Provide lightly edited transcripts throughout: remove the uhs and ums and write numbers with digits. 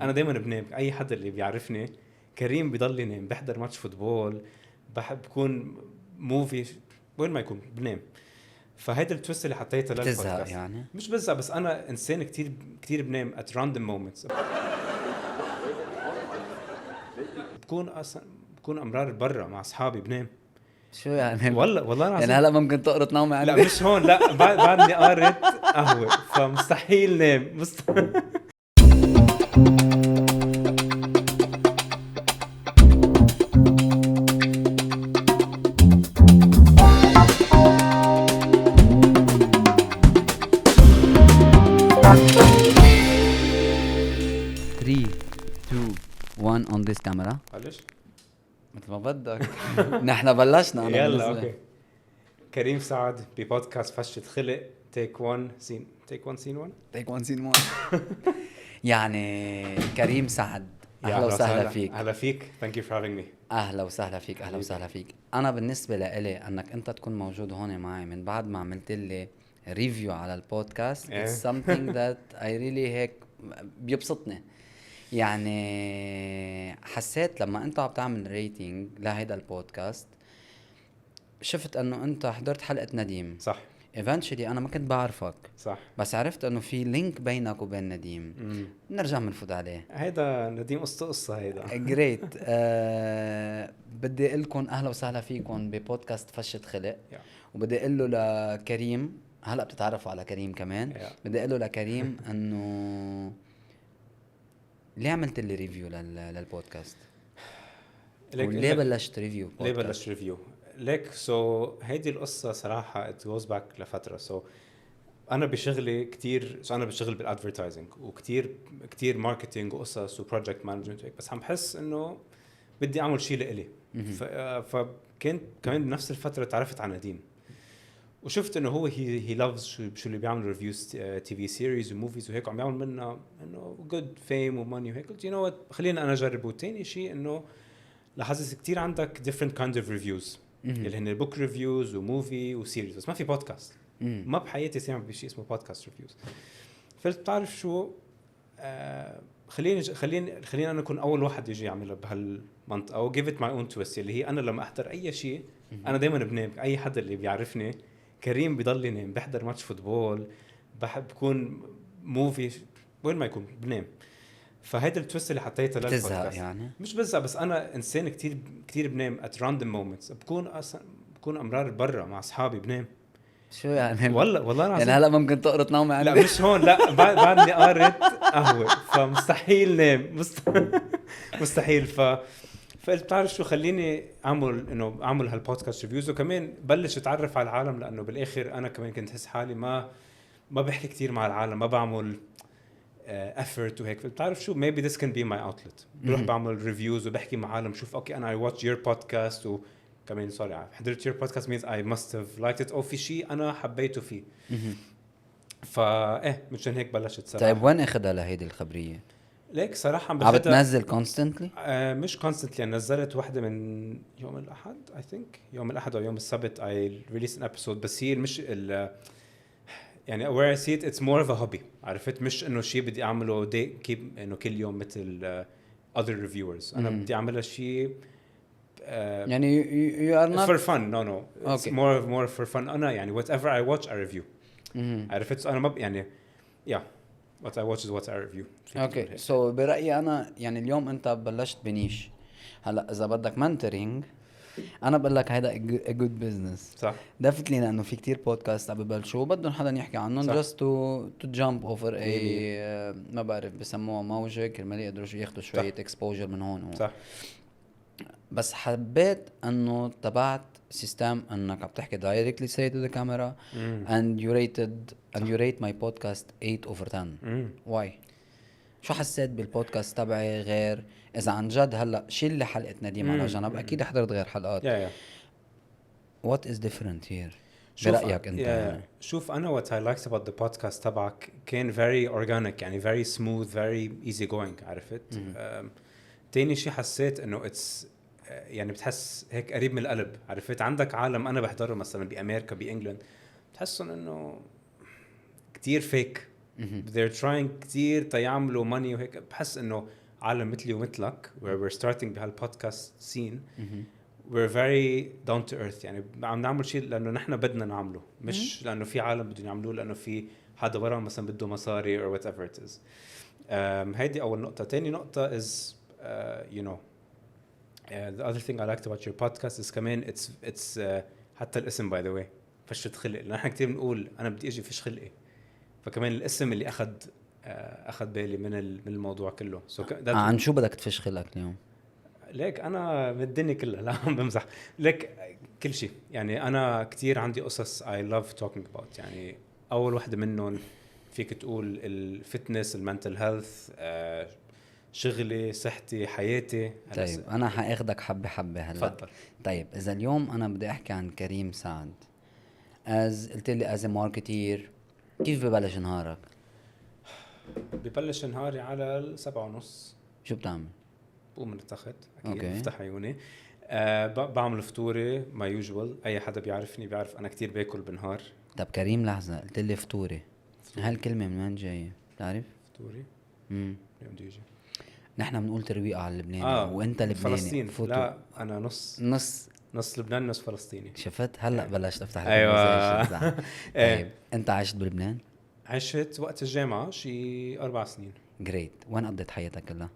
انا دايما بنام. اي حدا اللي بيعرفني كريم بيضل ينام، بحضر ماتش فوتبول، بحب بكون موفي، وين ما يكون بنام. فهيدا التويست اللي حطيته للبودكاست يعني مش بزهق، بس انا انسان كتير بنام at random moments. بكون امرار برا مع اصحابي بنام. شو يعني؟ والله يعني العظيم. هلا ممكن تقرط نومي لا عندي؟ مش هون، لا بعدني قارت قهوة، فمستحيل نام on this camera. معلش مثل ما بدك. نحن بلشنا. انا يلا بالنسبة اوكي. كريم سعد ببودكاست فشة خلق تيك 1 سين 1 take one scene one. يعني كريم سعد، يا اهلا وسهلا فيك. اهلا فيك. thank you for having me. اهلا وسهلا فيك. اهلا وسهلا فيك. انا بالنسبه لإلي انك انت تكون موجود هون معي من بعد ما عملت لي ريفيو على البودكاست it's something that I really هيك بيبسطني. يعني حسيت لما انت عم تعمل ريتنج لهيدا البودكاست، شفت انه انت حضرت حلقه نديم. صح. eventually انا ما كنت بعرفك، صح، بس عرفت انه في لينك بينك وبين نديم. نرجع منفوت عليه. هيدا نديم قصة هيدا. جريت. بدي لكم اهلا وسهلا فيكم ببودكاست فشة خلق. وبدي اقول له لكريم، هلا بتتعرفوا على كريم كمان. بدي اقول له لكريم انه ليه عملت لي ريفيو للبودكاست؟ وليه بلشت ريفيو بودكاست؟ ليه بلشت ريفيو ليك؟ هيدي القصة صراحة it goes back لفترة. أنا بشغلي كتير، أنا بشغل بالادفيرتايزنج وكتير ماركتينج وقصص وبروجكت مانجمنت هيك، بس عم بحس إنه بدي أعمل شيء لإلي. فكنت كمان بنفس الفترة تعرفت على نديم، وشفت إنه هو he loves شو اللي بيعمل ريفيوز تي في سيريز وموفيز وهيك، وعم يعمل منها إنه good fame وماني وهيك. قلت you know what، خلينا أنا أجرب. وتاني شيء إنه لاحظت كتير عندك different kind of reviews اللي هن book reviews وmovie وسيريز، بس ما في بودكاست. ما بحياتي سمعت بشيء اسمه بودكاست ريفيوز. فقلت بتعرف شو، خليني انا اكون اول واحد يجي يعملها بهالمنطقه، او give it my own twist اللي هي انا لما احضر اي شيء انا دائما بنام. اي حدا اللي بيعرفني كريم بيضل ينام، بحضر ماتش فوتبول، بحب بكون موفي، وين ما يكون بنام. فهيدا التويست اللي حطيته للبودكاست يعني مش بزهق، بس انا انسان كتير بنام at random moments. بكون امرار برا مع اصحابي بنام. شو يعني؟ والله العظيم. يعني هلا ممكن تقرط نومي عندي؟ لا مش هون، لا بعدني قارت قهوة، فمستحيل نام مستحيل. فقلت بتعرف شو، خليني اعمل هالبودكاست ريفيوز، وكمان بلش اتعرف على العالم، لانه بالاخر انا كمان كنت حس حالي ما بحكي كتير مع العالم، ما بعمل effort وهيك. بتعرف شو maybe this can be my outlet. بروح بعمل ريفيوز وبحكي مع عالم، شوف اوكي انا I watch your podcast وكمان سوري حضرت your podcast means I must have liked it، او في شيء انا حبيته فيه. مشان هيك بلشت صراحه. طيب وين اخذها لهيدي الخبريه؟ ليك صراحه عم بتنزل constantly؟ مش constantly. نزلت واحدة من يوم الأحد I think، يوم الأحد أو يوم السبت I released an episode. بس هي مش يعني where I see it it's more of a hobby. عرفت؟ مش إنه شيء بدي أعمله إنه كل يوم مثل other reviewers. أنا بدي أعملها شيء يعني you are not for fun. No it's okay. more for fun. أنا يعني whatever I watch I review. عرفت؟ أنا ما يعني what I watch is what I review. اوكي سو برأيي انا يعني اليوم انت بلشت بنيش. هلا اذا بدك منتورينج انا بقول لك هيدا a good business. صح. دفتلي لانه في كتير بودكاست عم ببلشوا بدهم حدا يحكي عنهم just to jump over ما بعرف بسموها موجة كرمال يقدروا ياخذوا شوية exposure من هون. صح. بس حبيت انه تبعت سيستم انك عم تحكي directly straight to the camera and you rate my podcast 8/10. why؟ شو حسيت بالبودكاست تبعي غير اذا عن جد هلا شيل لي حلقة نديم على جنب، اكيد حضرت غير حلقات. what is different here برأيك انت؟ يعني شوف انا what I liked about the podcast تبعك كان very organic، يعني very smooth very easy going. عرفت؟ تاني شي حسيت انه it's يعني بتحس هيك قريب من القلب. عرفت؟ عندك عالم انا بحضره مثلا بامريكا بانجلند بتحسن انه كتير فيك. they're trying كتير تيعملوا money وهيك. بحس انه عالم مثلي ومثلك where we're starting بهالبودكاست scene we're very down to earth. يعني عم نعمل شيء لانه نحن بدنا نعمله, مش لانه في عالم بدهم يعملوه لانه في حدا برا مثلا بده مصاري or whatever it is. هيدي اول نقطه. تاني نقطه is you know the other thing I liked about your podcast is كمان it's حتى الاسم by the way فشت خلق. لأن نحن كتير بنقول أنا بدي أجي فيش خلقي, فكمان الاسم اللي أخذ بالي من الموضوع كله. عن شو بدك تفش خلقك اليوم؟ ليك أنا من الدنيا كلها, لا عم بمزح. ليك كل شيء, يعني أنا كتير عندي قصص I love talking about. يعني أول واحدة منهم فيك تقول الفتنس, المنتل هيلث, شغلي, صحتي, حياتي. طيب أنا حاخدك حبة حبة هلا. تفضل. طيب إذا اليوم أنا بدي أحكي عن كريم سعد قلت لي as a marketeer, كيف ببلش نهارك؟ ببلش نهاري على 7:30. شو بتعمل؟ بقوم من التخت اكيد, أوكي. بفتح عيوني, بعمل فطوري ما يوجوال. اي حدا بيعرفني بيعرف انا كتير باكل بالنهار. طب كريم لحظة, قلت لي فطوري, هالكلمة من وين جاية؟ بتعرف؟ فطوري اليوم بده يجي. نحن بنقول ترويقة على اللبناني وانت لبناني. فلسطين. لا انا نص لبناني نص فلسطيني. شفت هلا بلشت افتح لك ايوه. طيب انت عشت بلبنان؟ عشت وقت الجامعة شي 4 سنين. جريت. وين قضيت حياتك كلها؟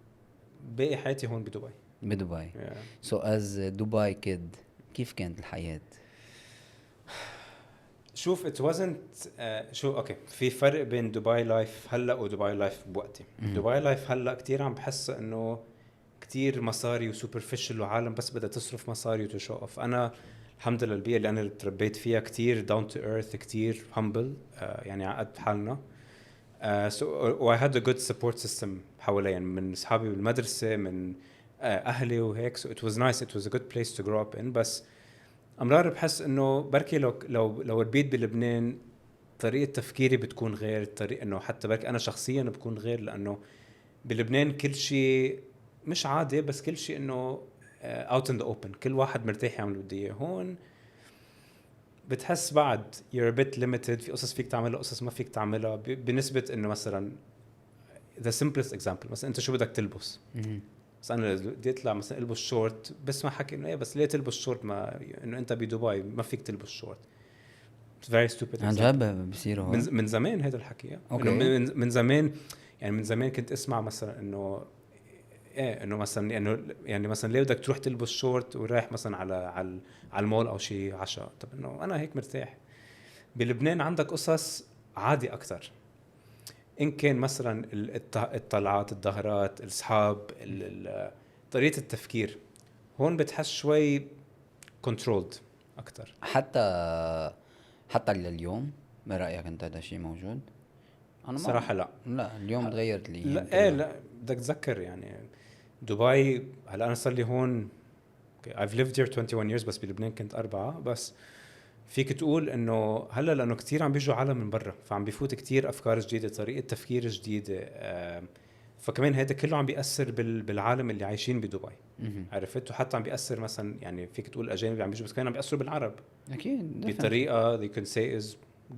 باقي حياتي هون بدبي. بدبي. سو از دبي كيد كيف كانت الحياة؟ شوف it wasn't شو اوكي, في فرق بين دبي لايف هلا ودبي لايف بوقتي. دبي لايف هلا كتير عم بحس انه كتير مصاري وسوبرفيشل وعالم بس بدها تصرف مصاري وتشو اوف. انا الحمد لله البيئة اللي انا تربيت فيها كتير داون تو ايرث, كتير همبل, يعني عقد حالنا. so I had a good support system حوالي, يعني من اصحابي بالمدرسة, من اهلي وهيك. so it was nice, it was a good place to grow up in. بس امرار بحس انه بركي لو ربيت بلبنان طريقة تفكيري بتكون غير. الطريقة انه حتى بركي انا شخصيا بكون غير, لانه بلبنان كل شيء مش عادي, بس كل شيء انه out in the open, كل واحد مرتاح يعمل اللي بده اياه. هون بتحس بعد you're a bit limited, في قصص فيك تعملها, قصص ما فيك تعملها, بنسبة انه مثلا the simplest example, مثلا انت شو بدك تلبس. بس انا بدي اطلع مثلا البس شورت, بسمع حكي انه ايه بس ليه تلبس شورت, ما انه انت بدبي ما فيك تلبس شورت. very stupid. عن جد بصيروا من زمان هذا الحكي. من زمان, يعني من زمان كنت اسمع مثلا انه ايه انه مثلا يعني مثلا ليه بدك تروح تلبس شورت ورايح مثلا على المول او شيء عشاء. طب انه انا هيك مرتاح. بلبنان عندك قصص عادي اكثر, ان كان مثلا الطلعات, الظهرات, الاصحاب, طريقه التفكير. هون بتحس شوي كنترولد اكثر. حتى لليوم برايك انت هذا الشيء موجود؟ انا صراحه لا اليوم تغيرت لي. لا بدك تذكر يعني دبي. هلا انا صار لي هون I've lived here 21 years, بس بلبنان كنت 4. بس فيك تقول انه هلا لانه كتير عم بيجوا عالم من برا, فعم بيفوت كتير افكار جديده, طريقه تفكير جديده, فكمان هذا كله عم بيأثر بالعالم اللي عايشين بدبي. عرفت؟ وحتى عم بيأثر مثلا, يعني فيك تقول الاجانب عم بيجوا, بس كمان عم بيأثروا بالعرب اكيد بطريقه they can say is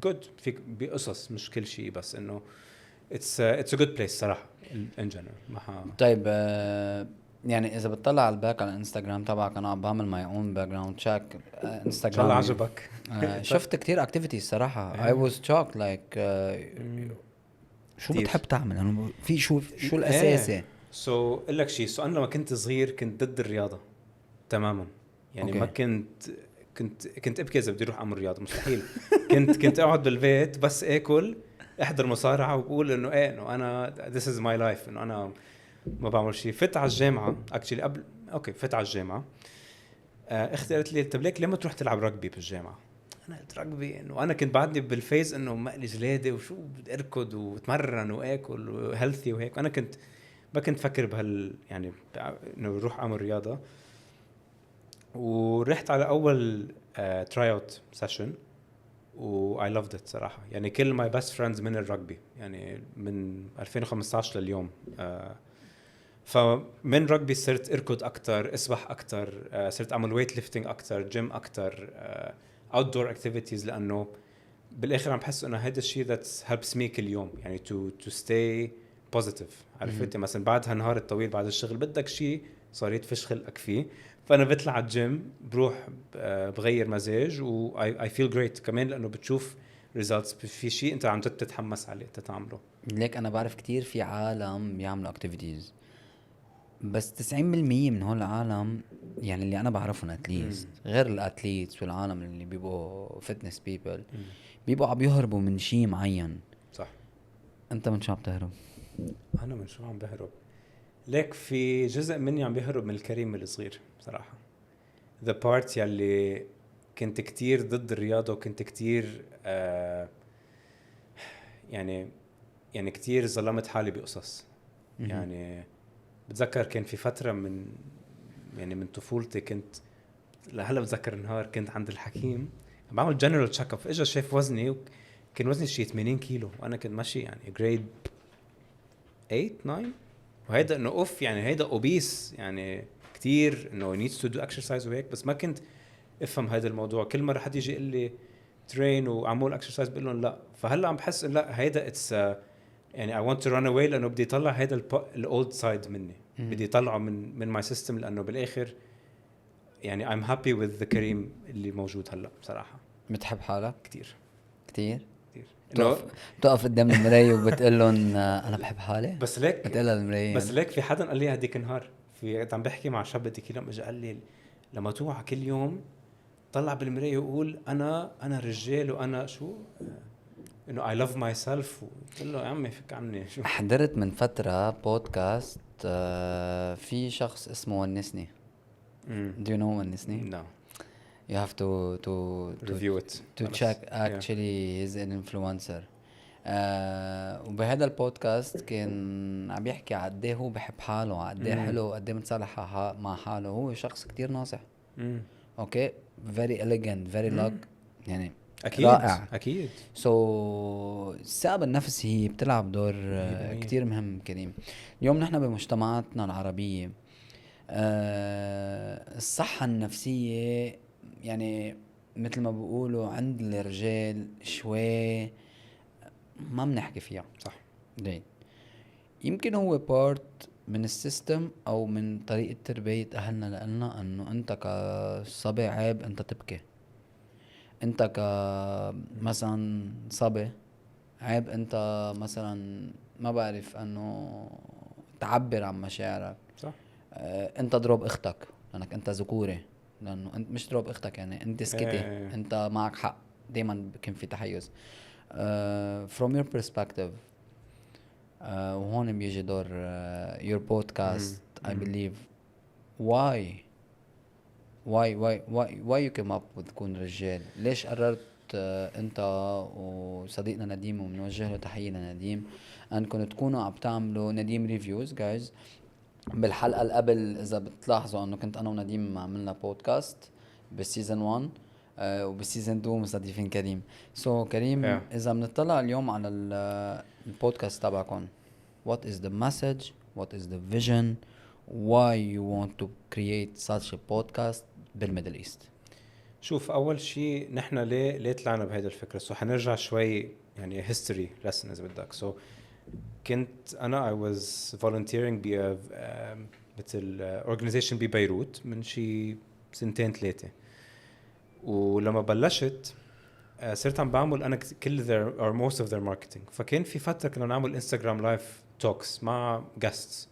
good. فيك بقصص مش كل شيء, بس انه it's a good place صراحه in general. طيب يعني اذا بتطلع على الباك على الانستغرام تبعك, انا عم بعمل ماي اون باك جراوند تشيك انستغرام. الله عجبك. شفت كتير اكتيفيتيز صراحه. I was shocked like شو بتحب تعمل يعني في شو الاساسي؟ سو اقول لك شيء, انا لما كنت صغير كنت ضد الرياضه تماما. يعني ما كنت ابكي اذا بدي اروح اعمل رياضه, مستحيل. كنت اقعد بالبيت بس اكل, احضر مصارعه, وبقول انه ايه انه انا this is my life, انه انا ما بعمل شيء. فت على الجامعه اكشلي قبل فت على الجامعه. اختي قالت لي طب ليك ليه ما تروح تلعب رugby بالجامعه؟ انا قلت رugby انه انا كنت بعدني بالفيز انه مقلي جلادي وشو بدي اركض واتمرن واكل وهيلثي وهيك. انا كنت ما كنت فكر يعني انه اروح اعمل رياضه. ورحت على اول تراي اوت سيشن و I loved it صراحه. يعني كل my best friends من الرugby, يعني من 2015 لليوم. فمن رugby صرت اركض اكتر, اسبح اكتر, صرت اعمل ويت ليفتنج اكتر, جيم اكتر, outdoor activities, لانه بالاخر عم بحس انه هذا الشيء that helps me كل يوم يعني to stay positive. عرفت مثلا بعد هالنهار الطويل بعد الشغل بدك شيء صار يتفش خلقك فيه، فانا بطلع على الجيم بروح بغير مزاج و I feel great كمان لانه بتشوف results في شيء انت عم تتحمس عليه تتعمله. ليك انا بعرف كتير في عالم بيعملوا اكتيفيتيز، بس 90% من هول العالم يعني اللي انا بعرفهم اتليست غير الاتليتس والعالم اللي بيبقوا فتنس بيبل بيبقوا عم يهربوا من شيء معين. صح. انت من شو عم تهرب؟ انا من شو عم بهرب؟ ليك في جزء مني عم بيهرب من الكريم الصغير بصراحة. the part يلي كنت كتير ضد الرياضة وكنت كتير يعني كتير ظلمت حالي بقصص. يعني بتذكر كان في فترة من طفولتي كنت لهلا بتذكر النهار كنت عند الحكيم بعمل جنرال تشيك اب، اجى شاف وزني كان وزني شيء 80 كيلو وانا كنت ماشي يعني جريد 8 9 وهيدا انه اوف يعني هيدا اوبيس يعني كتير انه needs to do exercise وهيك، بس ما كنت افهم هذا الموضوع. كل مرة حد يجي يقول لي ترين وعمول exercise بقول لهم لا. فهلا عم بحس إن لا هيدا it's يعني I want to run away لأنه بدي يطلع هيدا الأولد سايد مني، بدي يطلعه من my system لأنه بالآخر يعني I'm happy with the كريم اللي موجود هلا بصراحة. بتحب حالك كتير كتير؟ إنه بتقف قدام المراية وبتقول لهم أنا بحب حالي؟ بس ليك بتقولها للمراية بس ليك في حدا قال لي هديك النهار كنت عم بحكي مع شاب هديك اليوم، اجى قال لي لما توعى كل يوم طلع بالمراية ويقول أنا رجال وأنا شو إنه I love myself. قلت له يا عمي فك عني شو. حضرت من فترة بودكاست في شخص اسمه ونسني. Do you know ونسني؟ No. You have to review it to check actually he's an influencer. وبهذا البودكاست كان عم يحكي قد ايه هو بحب حاله، قد ايه حلو، قد ايه متصالح مع حاله. هو شخص كتير ناصح. اوكي very elegant very يعني أكيد رائع. أكيد. الثقة النفس هي بتلعب دور كتير مهم كريم. اليوم نحن بمجتمعاتنا العربية الصحة النفسية يعني مثل ما بيقولوا عند الرجال شوي ما بنحكي فيها. صح. دين يمكن هو بارت من السيستم او من طريقة تربية اهلنا لنا انه انت كصبي عيب انت تبكي، انت كمثلا صبي عيب انت مثلا ما بعرف انه تعبر عن مشاعرك. صح. انت ضرب اختك لانك انت ذكوري، لانه انت مش ضرب اختك يعني انت سكتي. انت معك حق. دايما كان في تحيز from your perspective. وهون بيجي دور your podcast I believe. why you came up with تكون رجال؟ ليش قررت انت وصديقنا نديم ومنوجه له تحية لنديم انكم تكونوا عم تعملوا نديم ريفيوز جايز؟ بالحلقة اللي قبل اذا بتلاحظوا انه كنت انا ونديم عملنا بودكاست بالسيزن 1 وبالسيزن 2 مستضيفين كريم. كريم اذا بنطلع اليوم على البودكاست تبعكم what is the message, what is the vision, why you want to create such a podcast بالميدل ايست؟ شوف أول شيء نحن ليه طلعنا بهيدا الفكرة. حنرجع شوي يعني history lesson إذا بدك. كنت أنا I was volunteering مثل organization ببيروت من شي 2-3 ولما بلشت صرت عم بعمل أنا كل their or most of their marketing. فكان في فترة كنا نعمل Instagram live talks مع guests.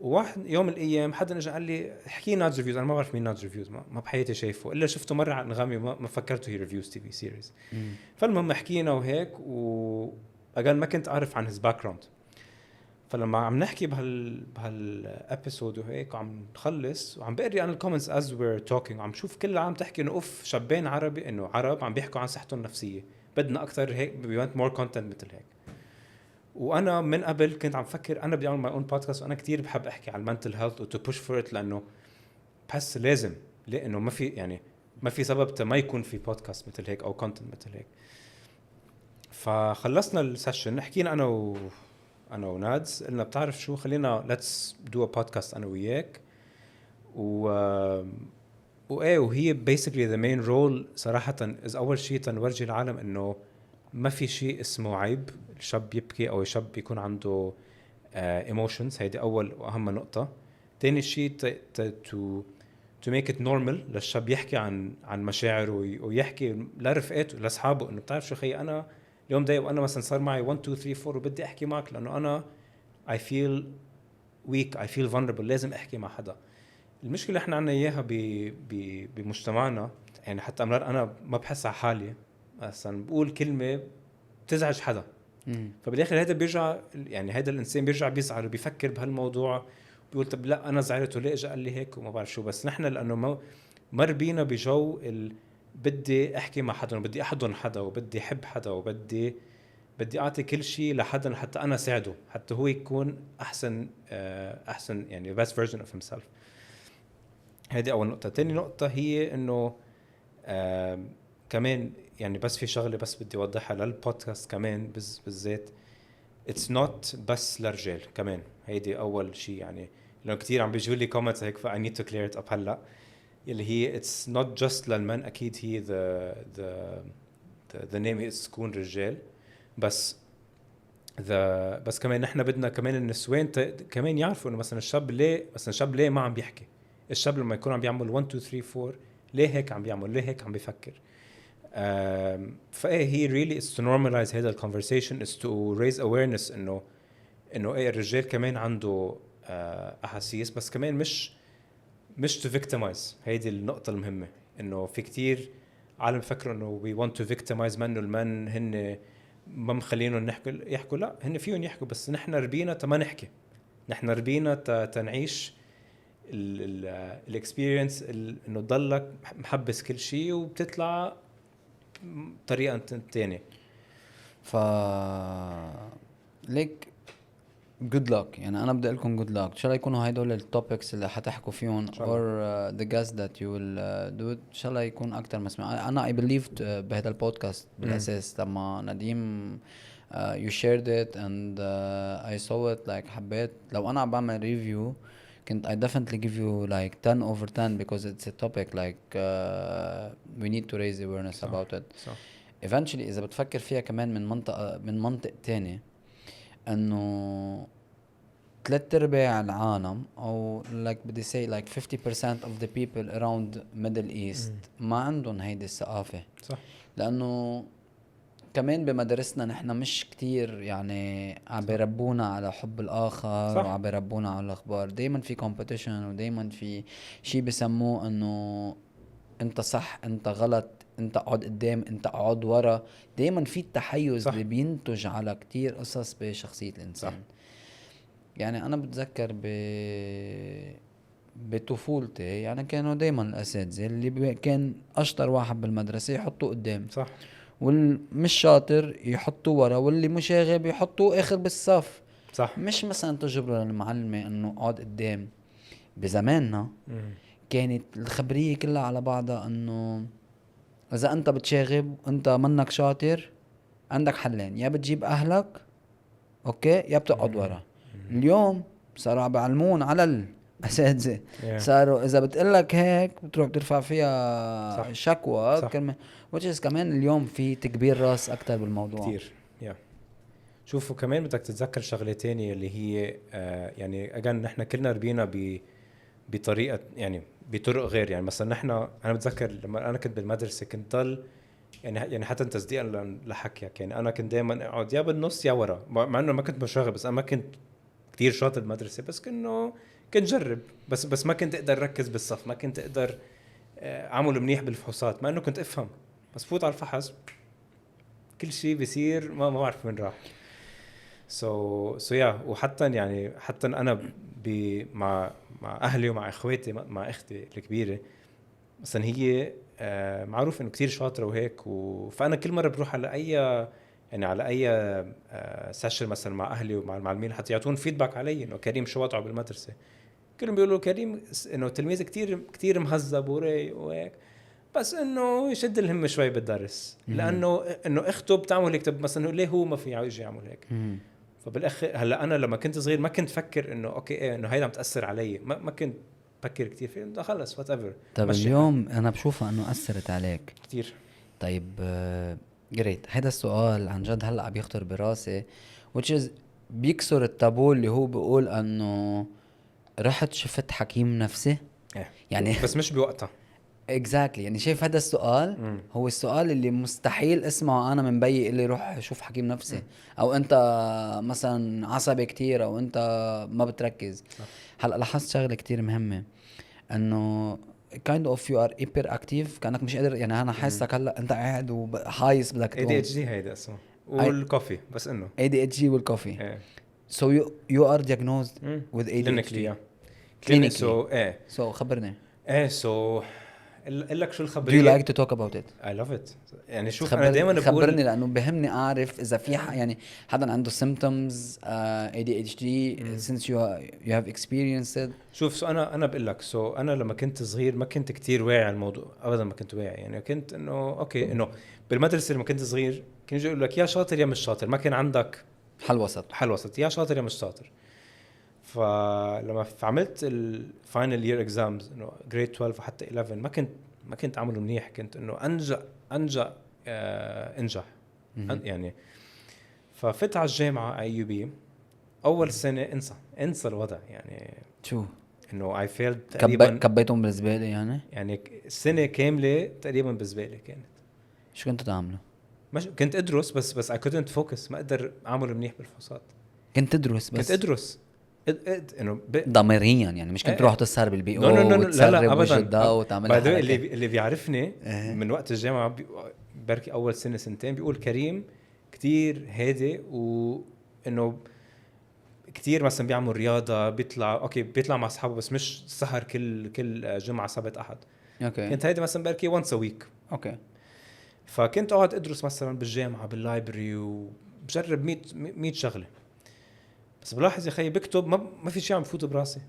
وواحد يوم من الأيام حدا نجا قال لي احكي نادز ريفيوز. أنا ما بعرف مين نادز ريفيوز، ما بحياتي شايفه إلا شفته مرة على أنغامي ما فكرته هي ريفيوز تي في سيريز. فالمهم حكينا وهيك وأقل ما كنت أعرف عن his background. فلما عم نحكي بهالابيسود وهيك وعم نخلص وعم بقري انا الكومنتس as we're talking وعم شوف كل العالم تحكي انه اوف شابين عربي انه عرب عم بيحكوا عن صحتهم النفسيه بدنا اكثر هيك we want more content مثل هيك. وانا من قبل كنت عم فكر انا بدي اعمل my own podcast وانا كتير بحب احكي عن المنتل هيلث و to push for it لانه بحس لازم لانه ما في سبب ما يكون في بودكاست مثل هيك او content مثل هيك. فخلصنا السيشن حكينا انا ونادز قلنا بتعرف شو خلينا let's do a podcast انا وياك وايه وهي basically the main role صراحة إذا أول شيء تنورجي العالم إنه ما في شيء اسمه عيب الشاب يبكي أو الشاب يكون عنده emotions. هيدي أول وأهم نقطة. تاني شيء to make it normal للشاب يحكي عن مشاعره ويحكي لرفقاته لأصحابه إنه بتعرف شو خي أنا اليوم ضايق وأنا مثلا صار معي 1 2 3 4 وبدي أحكي معك لأنه أنا I feel weak I feel vulnerable لازم أحكي مع حدا. المشكلة احنا عنا اياها بمجتمعنا يعني حتى انا ما بحس على حالي اصلا بقول كلمة بتزعج حدا فبالاخر هذا بيرجع يعني هذا الانسان بيرجع بيزعل وبيفكر بهالموضوع بيقول طب لا انا زعلت وليه اجى قال لي هيك وما بعرف شو. بس نحن لانه ما ربينا بجو بدي احكي مع حدا وبدي احضن حدا وبدي احب حدا وبدي اعطي كل شيء لحدا حتى انا ساعده حتى هو يكون احسن يعني best version of himself. هذه أول نقطة. تاني نقطة هي إنه كمان يعني بس في شغلة بس بدي أوضحها للبودكاست كمان بالذات it's not بس للرجال كمان. هيدي أول شيء يعني لأنه كتير عم بيجوا لي comments هيك I need to clear it up هلا اللي هي it's not just للمن. أكيد هي the name is تكون رجال بس بس كمان نحن بدنا كمان النسوان كمان يعرفوا إنه مثلا الشاب ليه ما عم بيحكي. الشاب لما يكون عم بيعمل 1 2 3 4 ليه هيك عم بيعمل ليه هيك عم بيفكر. فايه هي really is to normalize هذا conversation is to raise awareness إنه ايه الرجال كمان عنده أحاسيس بس كمان مش to victimize. هيدي النقطة المهمة إنه في كتير عالم بفكروا إنه we want to victimize men والمن هن ما مخلينهم يحكوا لا هن فيهم يحكوا بس نحن ربينا ما نحكي. نحن ربينا تنعيش الاكسبيرينس انه تضلك محبس كل شيء وبتطلع طريقه تانية. ليك good luck يعني انا بدي اقول لكم good luck. ان شاء الله يكونوا هيدول التوبكس اللي حتحكوا فيهم or the guest that you will do it. ان شاء الله يكون اكتر مسمع. انا I believed بهذا البودكاست بالاساس لما نديم you shared it and I saw it like حبيت لو انا عم بعمل ريفيو كنت I definitely give you like 10/10 because it's a topic like we need to raise awareness about it. eventually إذا بتفكر فيها كمان من منطق تاني إنه 3/4 العالم أو like بدي say like 50% of the people around Middle East ما عندهم هيدي الثقافة. صح. لأنه كمان بمدرسنا نحن مش كتير يعني عم بيربونا على حب الآخر وعم بيربونا على الأخبار. دايما في competition ودايما في شيء بسموه انه انت صح انت غلط انت اقعد قدام انت اقعد ورا. دايما في التحيز اللي بينتج على كتير قصص بشخصية الإنسان. صح. يعني أنا بتذكر بطفولتي يعني كانوا دايما الأساتذة اللي كان أشطر واحد بالمدرسة يحطوه قدام. صح. والمش شاطر يحطوه ورا واللي مشاغب يحطوه آخر بالصف. صح. مش مثلا تجبر للمعلمة انه اقعد قدام. بزماننا كانت الخبرية كلها على بعضها انه اذا انت بتشاغب انت منك شاطر عندك حلين يا بتجيب اهلك اوكي يا بتقعد ورا. اليوم صاروا بعلمون على الاساتذة صاروا اذا بتقلك هيك بتروح بترفع فيها شكوى كلمة which is كمان اليوم في تكبير راس اكتر بالموضوع كتير. شوفوا كمان بدك تتذكر شغلة تانية اللي هي يعني أجان نحن كلنا ربينا بطريقة يعني بطرق غير. يعني مثلا أنا بتذكر لما أنا كنت بالمدرسة كنت ضل يعني حتى تصديقا لحكيك يعني أنا كنت دايما أقعد يا بالنص يا ورا مع إنه ما كنت مشاغب بس أنا ما كنت كتير شاطر بالمدرسة بس كنت جرب بس ما كنت أقدر ركز بالصف ما كنت أقدر أعمل منيح بالفحوصات مع إنه كنت أفهم بس فوت على الفحص كل شيء بيصير ما بعرف من راح. وحتى يعني حتى انا مع اهلي ومع اخواتي مع اختي الكبيره مثلا هي معروف انه كتير شاطره وهيك فانا كل مره بروح على اي سيشن مثلا مع اهلي ومع المعلمين حتى يعطون فيدباك علي انه كريم شو وضعه بالمدرسه. كلهم بيقولوا كريم انه تلميذ كتير مهذب ورايق وهيك بس انه يشد الهم شوي بالدرس لانه اخته بتعمل هيك. طب مثلا ليه هو ما في يجي يعمل هيك. فبالاخر هلا انا لما كنت صغير ما كنت فكر انه اوكي انه هيدا عم تاثر علي ما كنت بفكر كتير فيه ده خلص وات ايفر. طب اليوم انا بشوفها انه اثرت عليك كتير. طيب جريت هذا السؤال عن جد هلا عم يخطر براسي which is بيكسر التابو اللي هو بيقول انه رحت شفت حكيم نفسي يعني بس مش بوقتها. exactly يعني شايف هذا السؤال هو السؤال اللي مستحيل اسمعه انا من بيي اللي روح شوف حكيم نفسي او انت مثلا عصبي كتير او انت ما بتركز. هلا لاحظت شغله كتير مهمه انه kind of you are hyper active كأنك مش قادر يعني انا حاسك هلا انت قاعد وحايس بدك تقوم. ADHD هيدا اسمه والكوفي بس انه ADHD والكوفي. ايه. so you are diagnosed with ADHD clinically. so خبرني. so اقول لك شو do الخبريه. you like to talk about it؟ I love it. يعني شوف انا دائما بقول خبرني لانه بهمني اعرف اذا في يعني حدا عنده symptoms ADHD since you have experienced it. شوف انا بقول لك انا لما كنت صغير ما كنت كتير واعي على الموضوع ابدا. ما كنت واعي يعني كنت انه اوكي انه بالمدرسه لما كنت صغير كانوا يقولوا لك يا شاطر يا مش شاطر. ما كان عندك حل وسط يا شاطر يا مش شاطر. فلما عملت الفاينل يير اكزامز انه جريد 12 وحتى 11 ما كنت اعمل منيح. كنت انه انجح يعني. ففت على الجامعه IUB اول سنه انسى الوضع يعني. شو انه I failed تقريبا. كبيتهم بالزباله يعني السنه كامله تقريبا بالزباله كانت. شو كنت تعمله؟ مش كنت ادرس بس I couldn't focus. ما اقدر اعمل منيح بالفحوصات. كنت تدرس بس كنت ادرس انه ضميريا يعني مش كنت تروح تسهر بالبي او وتسرب وجدا وتعمل حركه. اللي بيعرفني من وقت الجامعه بركي اول سنه سنتين بيقول كريم كتير هادي وانه كتير مثلا بيعمل رياضه بيطلع مع اصحابه بس مش سهر كل جمعه سبت احد. اوكي كنت هيدي مثلا بركي once a week. اوكي فكنت اقعد ادرس مثلا بالجامعه باللايبرري وبجرب 100 شغله. بس بلاحظ يا خيي بكتب ما في شيء عم بفوت براسي.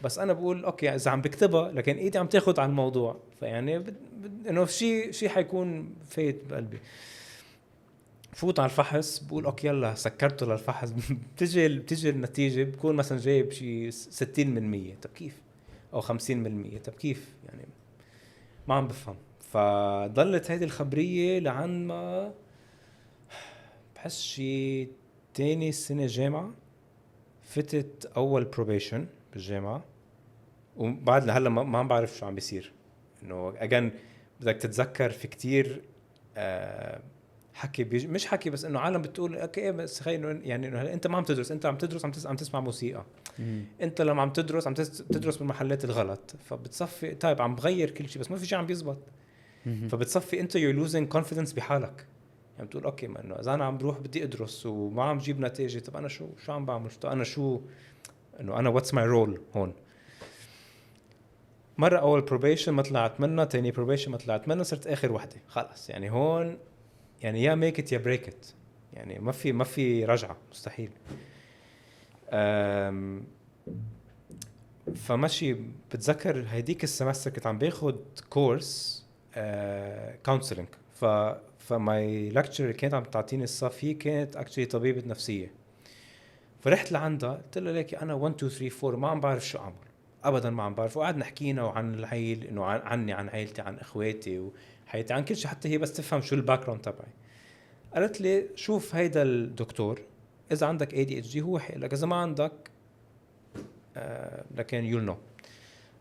بس انا بقول اوكي اذا عم بكتبها لكن ايدي عم تاخد على الموضوع فيعني انه شيء حيكون فايت بقلبي. فوت على الفحص بقول اوكي يلا سكرته للفحص بتجي النتيجه بكون مثلا جايب شيء 60%. طب كيف؟ او 50%. طب كيف يعني؟ ما عم بفهم. فضلت هذه الخبريه لعن ما بحس شيء تاني سنه جامعه. فتت اول بروبيشن بالجامعه وبعد لهلا ما عم بعرف شو عم بيصير. انه اجان بدك تتذكر في كتير حكي مش حكي بس انه عالم بتقول اوكي بس خلينا يعني انه انت ما عم تدرس. انت عم تدرس عم تسمع موسيقى. انت لما عم تدرس تدرس بالمحلات الغلط. فبتصفي طيب عم بغير كل شيء بس ما في شيء عم بيزبط. فبتصفي انت you're losing confidence بحالك. يعني بتقول اوكي ما انه اذا انا عم بروح بدي ادرس وما عم جيب نتيجه. طب انا شو عم بعمل؟ انا شو انه انا what's my role هون. مرة أول probation ما طلعت منها. تاني probation ما طلعت منها. صرت آخر وحدة خلاص يعني هون يعني يا make it يا break it. يعني ما في رجعة مستحيل. فماشي بتذكر هيديك السمستر كنت عم باخد كورس counseling. فماي lecturer كانت عم تعطيني الصف هي كانت actually طبيبة نفسية. فرحت لعندها قلت لها ليكي أنا 1 2 3 4 ما عم بعرف شو أعمل ابدا. ما عم بعرف. وقعدنا حكينا وعن العيل انه عني عن عائلتي عن اخواتي وحياتي عن كل شيء حتى هي بس تفهم شو الباك جراوند تبعي. قالت لي شوف هيدا الدكتور اذا عندك ADHD هو حيقول لك. اذا ما عندك لكن يو نو.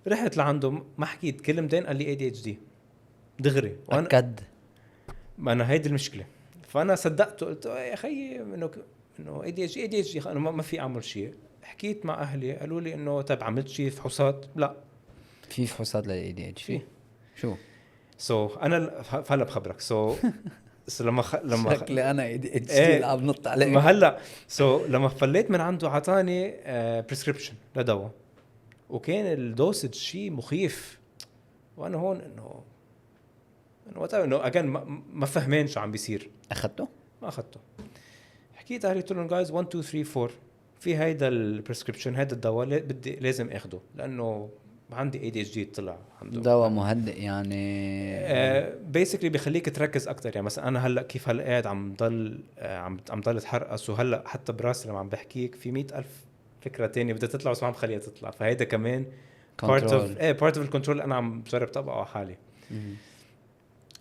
رحت لعنده ما حكيت كلمتين قال لي ADHD دغري. وانا اكد ما انا هيدي المشكله. فانا صدقته قلت يا اخي انه ADHD انا ما في اعمل شيء. حكيت مع اهلي قالوا لي انه طيب عملت شيء فحوصات؟ لا. في فحوصات للADHD شو انا هلا بخبرك. لما شكلي انا ADHD عم نط عليه. ما هلا لما فليت من عنده عطاني بريسكريبشن لدواء وكان الدوسج شيء مخيف. وانا هون انه اجان ما فهمين شو عم بيصير. اخذته؟ ما اخذته. حكيت اهلي قلت لهم جايز 1 2 3 4 في هيدا البريسكريبشن هيدا الدواء بدي لازم اخده لانه عندي ADHD طلع عنده دواء مهدئ يعني بيسكلي بيخليك تركز اكتر. يعني مثلا انا هلا كيف هلا قاعد عم ضل اتحرقص وهلا حتى براسي لما عم بحكيك في 100,000 فكره تانية بدها تطلع بس ما عم خليها تطلع. فهيدا كمان كنترول. بارت اوف الكنترول انا عم بجرب طبقه على حالي.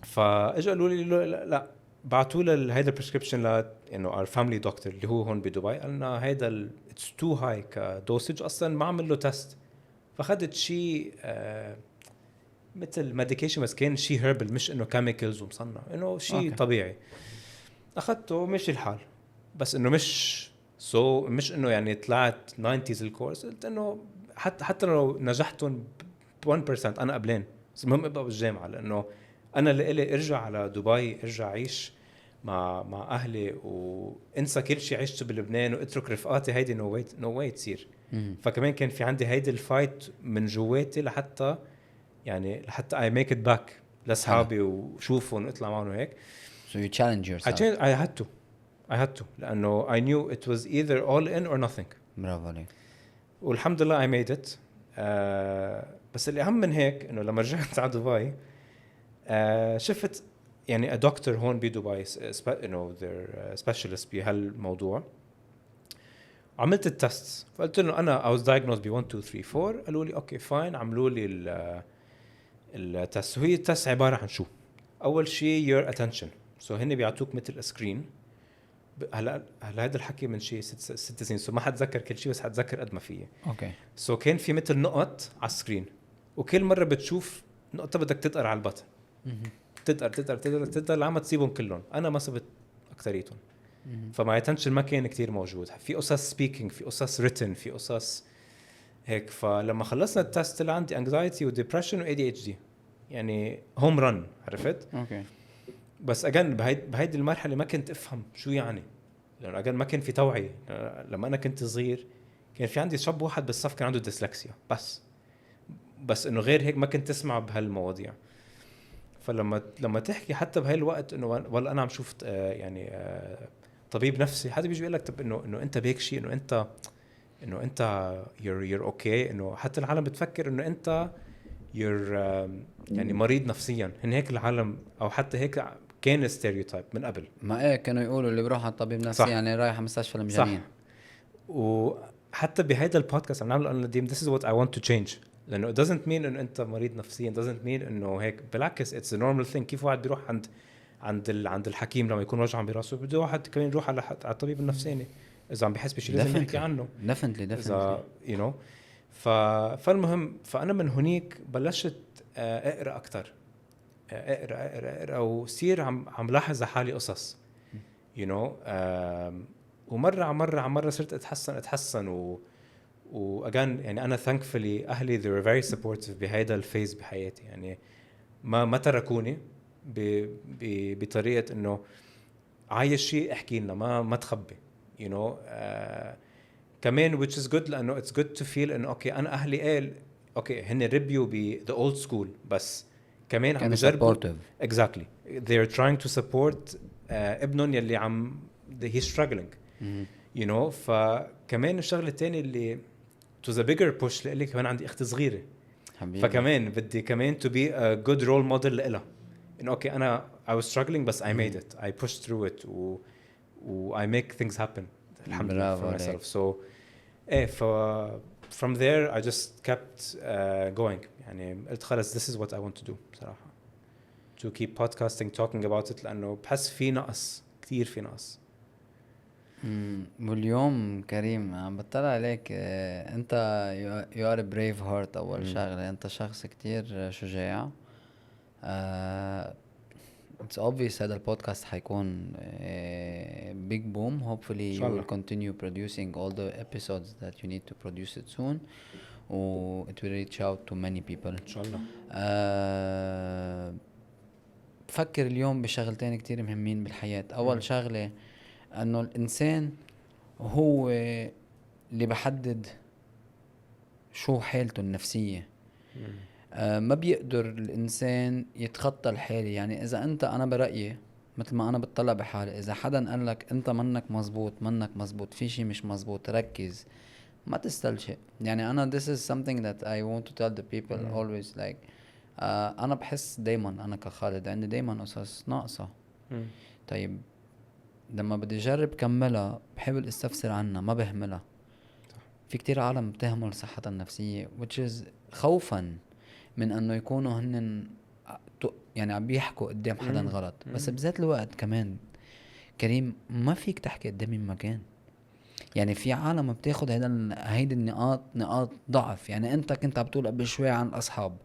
فاجوا قالوا لي لا بعثوا له هيدا البريسكريبشن ل انه اور فاميلي دكتور اللي هو هون بدبي، قالنا هيدا اتس تو هاي كدوسج اصلا، ما عمل له تيست. فاخذت شيء مثل ميديكيشن بس كان شيء هيربل، مش انه كيميكلز ومصنع، انه شيء طبيعي. اخذته مشي الحال، بس انه مش مش انه يعني طلعت 90s الكورس. قلت انه حتى لو نجحتهم 1% انا قبلين، بس المهم ابقى بالجامعه، لانه انا اللي ارجع على دبي، ارجع عيش مع اهلي وانسى كل شيء عشته بلبنان واترك رفقاتي، هيدي نو واي تصير. فكمان كان في عندي هيدي الفايت من جواتي لحتى اي ميك ات باك لاصحابي وشوفهم واطلع معهم وهيك. So you challenge yourself. I had to لأنه I knew it was either all in or nothing. برافو عليك. والحمد لله I made it. بس اللي أهم من هيك إنه لما رجعت على دبي شفت يعني a doctor هون بدبي إنه their specialist بهالموضوع. عملت التست، فقلت له أنا I was diagnosed ب 1 2 3 4. قالوا لي أوكي فاين، عملوا لي التست. وهي التست عبارة عن شو؟ أول شيء your attention. هن بيعطوك مثل سكرين. هلا هذا الحكي من شيء 6 سنين، ما حتذكر كل شيء بس حتذكر قد ما فيه. اوكي. كان في مثل نقط على السكرين، وكل مره بتشوف نقطه بدك تدقر على البطن. تدقر لعما تصيبهم كلهم. انا ما صبت اكثريتهم. فما اتنشن ما كان كتير موجود. في قصص سبيكينج، في قصص ريتن، في قصص هيك. فلما خلصنا التست اللي عندي انكزايتي وديبرشن واي اتش دي، يعني هوم رن، عرفت؟ اوكي. بس اجان بهيدي المرحله ما كنت افهم شو يعني، لانه اجان ما كان في توعيه. لما انا كنت صغير كان في عندي شاب واحد بالصف كان عنده ديسلكسيا بس انه غير هيك ما كنت اسمع بهالمواضيع. فلما تحكي حتى بهاي الوقت انه والله انا عم شوف طبيب نفسي، حدا بيجي يقول لك طب انه انت بهيك شيء، انه انت you're اوكي، انه حتى العالم بتفكر انه انت يعني مريض نفسيا. هن هيك العالم، او حتى هيك كان ستيريوتايب من قبل. ما ايه كانوا يقولوا اللي بيروح على الطبيب نفسي صح. يعني رايح مستشفى المجانين. صح. وحتى بهيدا البودكاست عم نعمل انا ديم this is what I want to change، لانه it doesn't mean انه انت مريض نفسيا، doesn't mean انه هيك، بالعكس it's a normal thing. كيف واحد بيروح عند الحكيم لما يكون وجعه براسه، بده واحد كمان يروح على الطبيب النفساني اذا عم بحس بشيء لازم يحكي عنه. definitely اذا you know. فالمهم فانا من هنيك بلشت اقرا اكثر، اقرا وصير عم لاحظ على حالي قصص you know. ومره على مره صرت اتحسن واجان يعني انا thankfully اهلي they were very supportive بهيدا الفيز بحياتي. يعني ما تركوني بطريقه انه عايش شيء احكي لنا، ما تخبي you know. كمان which is good، لانه it's good to feel انه اوكي انا اهلي قال اوكي هن ربيوا ب the old school، بس كمان عم يجربوا exactly they're trying to support ابنهم يلي عم he's struggling you know. فكمان الشغله الثانيه اللي to the bigger push لإلي، كمان عندي اخت صغيره حبيبي. فكمان بدي كمان to be a good role model لإلها، انه اوكي انا I was struggling بس I made it, I pushed through it و I make things happen الحمد لله for myself. So from there I just kept going. يعني قلت خلص this is what I want to do بصراحة، to keep podcasting talking about it، لأنه بحس في نقص كتير، في نقص. واليوم كريم عم بطلع عليك انت you are a brave heart. اول شغلة انت شخص كتير شجاع. it's obvious هذا البودكاست حيكون big boom. hopefully you will continue producing all the episodes that you need to produce it soon و it will reach out to many people إن شاء الله. بفكر اليوم بشغلتين كتير مهمين بالحياة. أول شغلة أنه الإنسان هو اللي بحدد شو حالته النفسية. ما بيقدر الإنسان يتخطى الحالة. يعني إذا أنا برأيي مثل ما أنا بتطلع بحالي، إذا حدا قال لك أنت منك مزبوط في شيء مش مزبوط، ركز ما تستلشق. يعني أنا this is something that I want to tell the people always like أنا بحس دايما أنا كخالد عندي دايما قصص ناقصة. طيب لما بدي أجرب كملها بحاول استفسر عنها، ما بهملها. في كتير عالم بتهمل صحتها النفسية which is خوفا من انه يكونوا هن يعني عم بيحكوا قدام حدا غلط. بس بذات الوقت كمان كريم ما فيك تحكي قدام مين ما كان. يعني في عالم بتاخد هيدي النقاط نقاط ضعف. يعني انت كنت عم تقول قبل شوي عن الاصحاب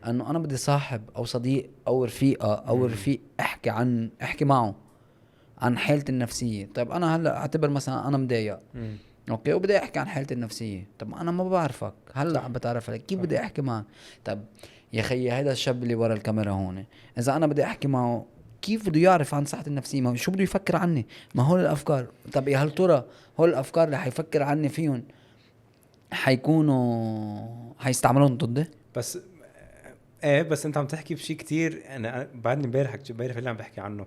انه انا بدي صاحب او صديق او رفيقه او رفيق احكي معه عن حالتي النفسيه. طيب انا هلا اعتبر مثلا انا مضايق اوكي وبدي احكي عن حالتي النفسيه. طب انا ما بعرفك هلا عم بتعرف عليك كيف بدي احكي معك؟ طب يا خيي هيدا الشاب اللي ورا الكاميرا هون اذا انا بدي احكي معه كيف بده يعرف عن صحتي النفسيه؟ ما شو بده يفكر عني؟ ما هول الافكار. طب يا هل ترى هول الافكار اللي حيفكر عني فيهم حيستعملون ضدي؟ بس ايه بس انت عم تحكي بشيء كتير. انا بعدني امبارح اللي عم بحكي عنه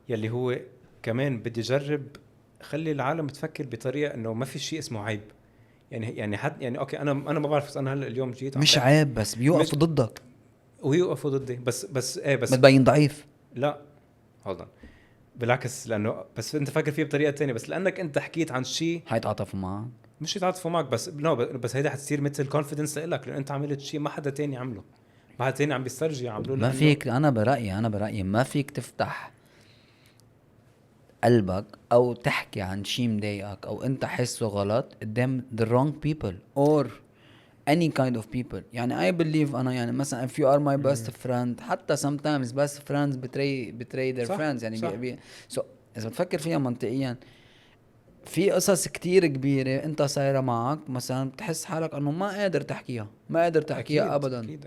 يلي هو كمان بدي اجرب خلي العالم تفكر بطريقه انه ما في شيء اسمه عيب. يعني حد يعني اوكي انا ما بعرف بس انا هلا اليوم جيت مش عيب بس بيوقفوا ضدك ويوقفوا ضدي. بس ايه بس بتبين ضعيف. لا هذا بالعكس لانه بس انت فاكر فيه بطريقه تانية. بس لانك انت حكيت عن شيء حيتعاطفوا معك مش يتعاطفوا معك بس بس هيدا حتصير مثل كونفيدنس لك لانه انت عملت شيء ما حدا تاني عمله. ما حدا تاني عم بيسترجي يعملوه. ما فيك. انا برايي ما فيك تفتح قلبك او تحكي عن شيء مضايقك او انت حسه غلط قدام the wrong people or any kind of people. يعني I believe انا يعني مثلا if you are my best friend حتى sometimes best friends betray their صح friends. يعني صح. so اذا بتفكر فيها منطقيا في قصص كتير كبيرة انت صايرة معك مثلا بتحس حالك انه ما قادر تحكيها أكيد ابدا. أكيد.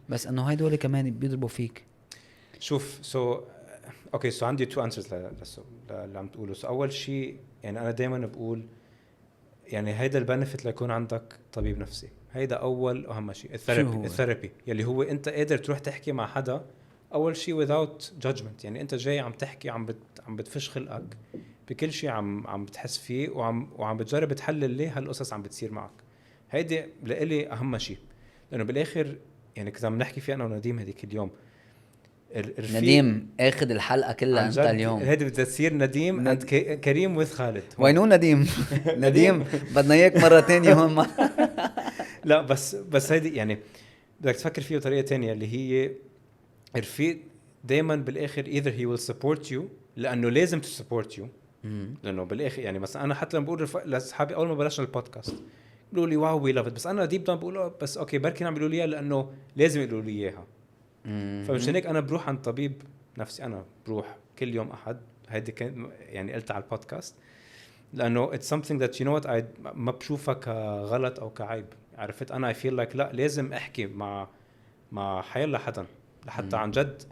بس انه هيدول كمان بيضربوا فيك. شوف اوكي عندي تو انسرز اللي عم تقوله. اول شيء يعني انا دائما بقول يعني هيدا البنفيت ليكون عندك طبيب نفسي. هيدا اول اهم شيء. الثيرابي يلي هو انت قادر تروح تحكي مع حدا اول شيء without judgment. يعني انت جاي عم تحكي عم بتفش خلقك بكل شيء عم بتحس فيه وعم بتجرب تحلل ليه هالقصص عم بتصير معك. هيدي لإلي اهم شيء لانه بالاخر يعني كنت عم نحكي فيه انا ونديم هذيك اليوم. نديم اخذ الحلقه كلها انت اليوم. هيدي بدها تصير نديم عند كريم وذ خالد. وينو نديم؟ نديم بدنا اياك مره ثانيه هون. لا بس هيدي يعني بدك تفكر فيها بطريقه ثانيه اللي هي الرفيق دائما بالاخر either he will support you لانه لازم to support you. لانه بالاخر يعني مثلا انا حتى لما بقول لاصحابي اول ما بلشنا البودكاست بيقولوا لي واو وي لاف بس انا ديب داون بقول بس اوكي بركي عم بيقولوا لي لانه لازم يقولوا لي اياها. فمشان هيك انا بروح عند طبيب نفسي. انا بروح كل يوم احد. هيدي كان يعني قلت على البودكاست لانه it's something that you know what I ما بشوفها كغلط او كعيب. عرفت انا I feel like لا لازم احكي مع حيلا حدا لحتى عن جد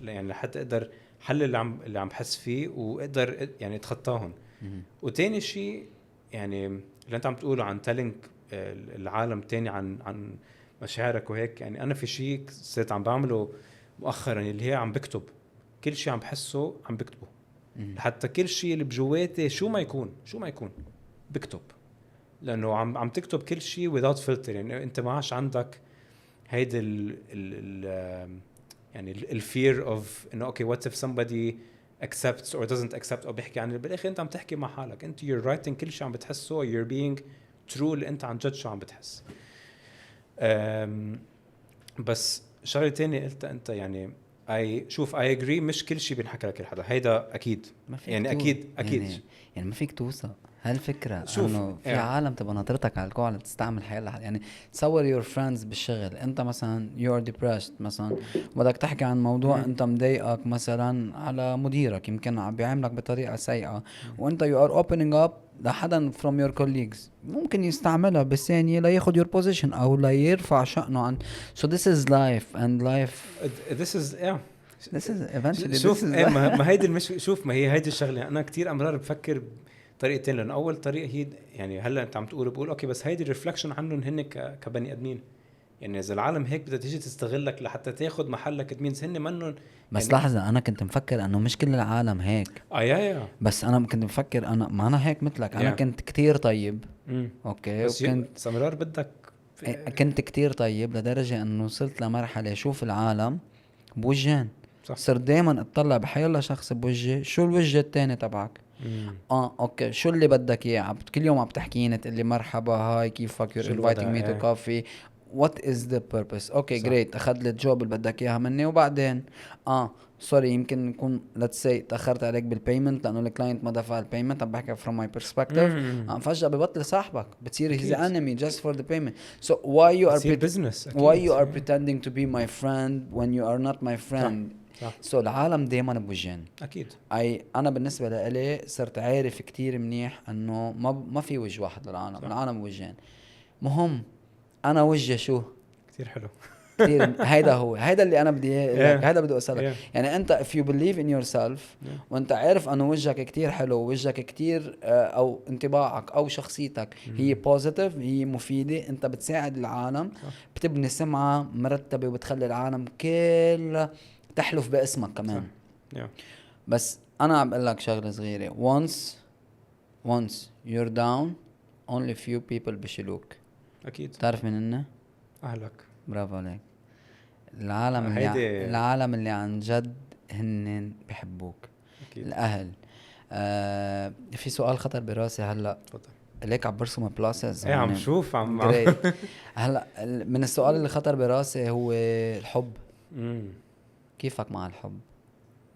يعني لحتى اقدر حل اللي عم بحس فيه واقدر يعني اتخطاهم. وتاني شيء يعني اللي انت عم تقوله عن تيلينج العالم تاني عن مشاعرك وهيك. يعني انا في شيء صرت عم بعمله مؤخرا اللي هي عم بكتب كل شيء عم بحسه عم بكتبه. حتى كل شيء اللي بجواتي شو ما يكون بكتب لانه عم تكتب كل شيء without filter. يعني انت ما عادش عندك هيدا يعني ال fear of انه اوكي what if somebody accepts or doesn't accept او بيحكي عن بالاخر انت عم تحكي مع حالك. انت you're writing كل شيء عم بتحسه you're being true اللي انت عن جد شو عم بتحس. بس شغله تانية قلت انت يعني شوف I agree مش كل شيء بينحكى لكل حدا. هيدا اكيد يعني اكيد يعني ما فيك توثق هالفكره انه في عالم تبقى ناطرتك على الكوع تستعمل حيلا. يعني تصور your friends بالشغل انت مثلا you're depressed مثلا بدك تحكي عن موضوع انت مضايقك مثلا على مديرك يمكن عم بيعاملك بطريقه سيئه وانت you are opening up لحدا from your colleagues ممكن يستعملها بالثانية لا ياخد your position او لا يرفع شأنه عن so this is life and life this is eventually شوف ما هيدي شوف ما هي هيدي الشغله. انا كتير امرار بفكر طريقتين. لأن أول طريقة هي يعني هلا أنت عم بقول أوكي بس هيدي ريفلكشن عنهم هن كبني أدمين. يعني إذا العالم هيك بدها تيجي تستغلك لحتى تاخد محلك ادمينز هن منهم. بس يعني لحظة أنا كنت مفكر أنه مش كل العالم هيك. يا بس أنا كنت مفكر ما أنا هيك مثلك. أنا كنت كتير طيب. أوكي بس وكنت سمرار بدك كنت كتير طيب لدرجة أنه وصلت لمرحلة شوف العالم بوجهين. صرت دايما اطلع بحيالله شخص بوجه شو الوجه التاني تبعك. اوكي شو اللي بدك اياه؟ كل يوم عم تحكيني تقول لي مرحبا هاي كيفك you're شو inviting الوضع؟ me to coffee what is the purpose. اوكي صح. جريت اخذ لي الجوب اللي بدك اياها مني وبعدين سوري يمكن نكون let's say تاخرت عليك بالبيمنت لانه الكلاينت ما دفع البيمنت. عم بحكي from my perspective. فجأة ببطل صاحبك بتصير he's enemy just for the payment. So why you are business why you are pretending to be my friend when you are not my friend. صح. So العالم دايما بوجهين. اكيد. انا بالنسبه لإلي صرت عارف كتير منيح انه ما في وجه واحد للعالم. صح. العالم وجهين. مهم انا وجه شو كتير حلو. كتير هيدا اللي انا بدي اياه. هيدا بدي اسالك. يعني انت if you believe in yourself وانت عارف انه وجهك كتير حلو وجهك كتير او انطباعك او شخصيتك هي بوزيتيف هي مفيده انت بتساعد العالم بتبني سمعه مرتبه وبتخلي العالم كله تحلف باسمك كمان. بس انا عم بقول لك شغله صغيره. once you're down only few people بيشيلوك. اكيد. تعرف من هن؟ اهلك. برافو عليك. العالم اللي عن جد هن بحبوك. أكيد. الاهل. في سؤال خطر براسي هلا. تفضل. ليك عم برسم بلاسز. ايه عم شوف عم هلا من السؤال اللي خطر براسي هو الحب. كيفك مع الحب؟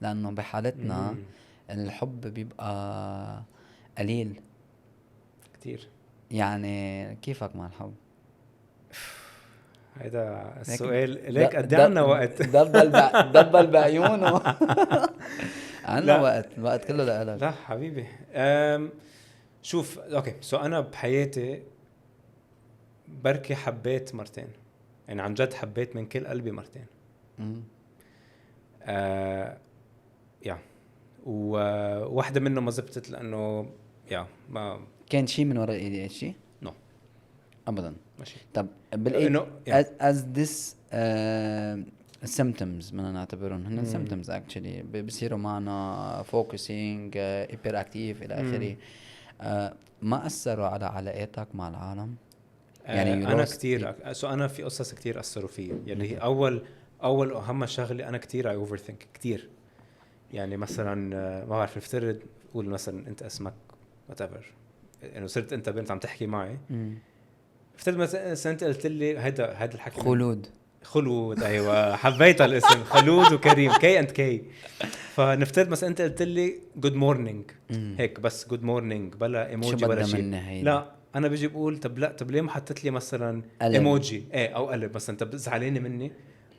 لانه بحالتنا الحب بيبقى قليل كتير. يعني كيفك مع الحب؟ هيدا السؤال ليك قد ايه عنا وقت؟ دبل بعيونه. عنا وقت كله لإلك. لا حبيبي. شوف اوكي سو انا بحياتي بركي حبيت مرتين يعني عن جد حبيت من كل قلبي مرتين. وواحدة منهم ما زبطت لأنه ما كان شيء من وراء ADHD؟ نو أبدا. ماشي. طب as this symptoms بدنا نعتبرهم هن symptoms actually بيصيروا معنا focusing hyperactive إلى آخره. ما أثروا على علاقاتك مع العالم؟ يعني أنا كتير أنا في قصص كتير أثروا فيه يعني هي أول أهم شغلة أنا كتير I overthink كتير يعني مثلا ما بعرف افترض قول مثلا أنت اسمك whatever إنه صرت أنت بنت عم تحكي معي افترض مثلا أنت قلت لي هيدا الحكي خلود أيوة حبيت الاسم خلود وكريم K&K فنفترض مثلا أنت قلت لي good morning هيك بس good morning بلا ايموجي ولا شيء لا أنا بيجي بقول طب ليه ما حطيت لي مثلا ايموجي أو قلب مثلا أنت زعلانة مني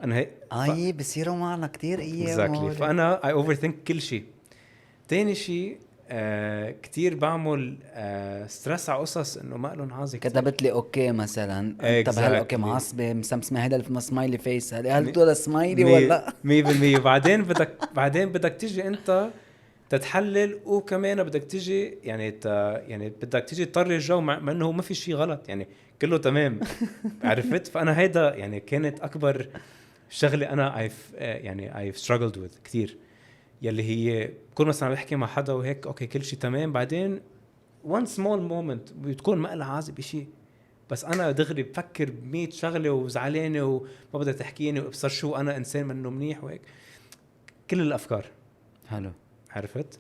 أنا هيك بصيروا معنا كتير exactly. فأنا I overthink كل شيء. تاني شيء كتير بعمل ستريس على قصص إنه ما لهم عازي كتبت لي أوكي مثلا طب هل أوكي معصبة مسمسمة هيدا السمايلي فيس هل تقول سمايلي ولا 100% بعدين بدك تيجي أنت تتحلل وكمان بدك تيجي يعني بدك تيجي تطري الجو مع إنه ما في شيء غلط يعني كله تمام عرفت. فأنا هيدا يعني كانت أكبر شغلة أنا I've struggled with كتير يلي هي كل مثلا عم بحكي مع حدا وهيك أوكي كل شيء تمام بعدين one small moment بتكون ما لها عازة بشيء بس أنا دغري بفكر ب100 شغلة وزعلانة وما بدها تحكيني وابصر شو أنا إنسان منه منيح وهيك كل الأفكار حلو عرفت.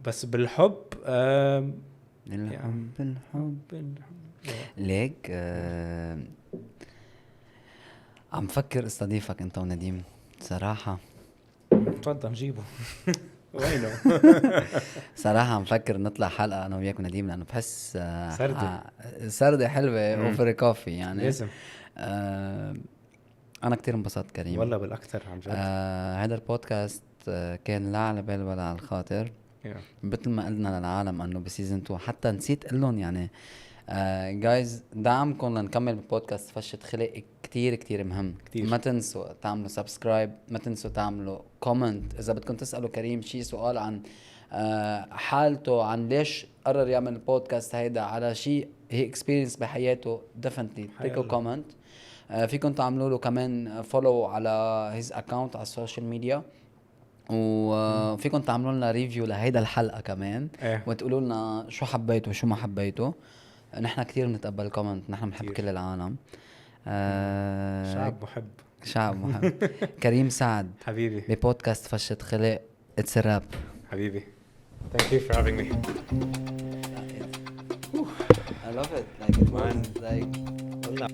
بس بالحب بالحب ليك عم فكر استضيفك انت ونديم صراحة. تفضل نجيبه. وينه؟ صراحة عم فكر نطلع حلقة انا وياك ونديم لانه بحس سردة حلوة اوفر كوفي يعني لازم. انا كتير انبسطت كريم والله بالاكثر عن جد. هذا البودكاست كان لا على بال ولا على الخاطر مثل ما قلنا للعالم انه بسيزن 2 حتى نسيت قلهم يعني جايز دعمكم لنكمل بالبودكاست فشة خلق كتير كتير مهم كتير. ما تنسوا تعملوا سبسكرايب ما تنسوا تعملوا كومنت اذا بدكم تسألوا كريم شي سؤال عن حالته عن ليش قرر يعمل البودكاست هيدا على شي هي اكسبيرينس بحياته definitely تركوا كومنت. فيكم تعملوا له كمان فولو على هيز اكاونت على السوشيال ميديا وفيكم تعملوا لنا ريفيو لهيدا الحلقة كمان وتقولوا لنا شو حبيتوا شو ما حبيتوا. نحن كتير نتقبل كومنت نحن بنحب كل العالم. شعب محب. كريم سعد حبيبي ببودكاست فشة خلق اتس راب حبيبي. Thank you for having me. I love it. Like it was Man. like والله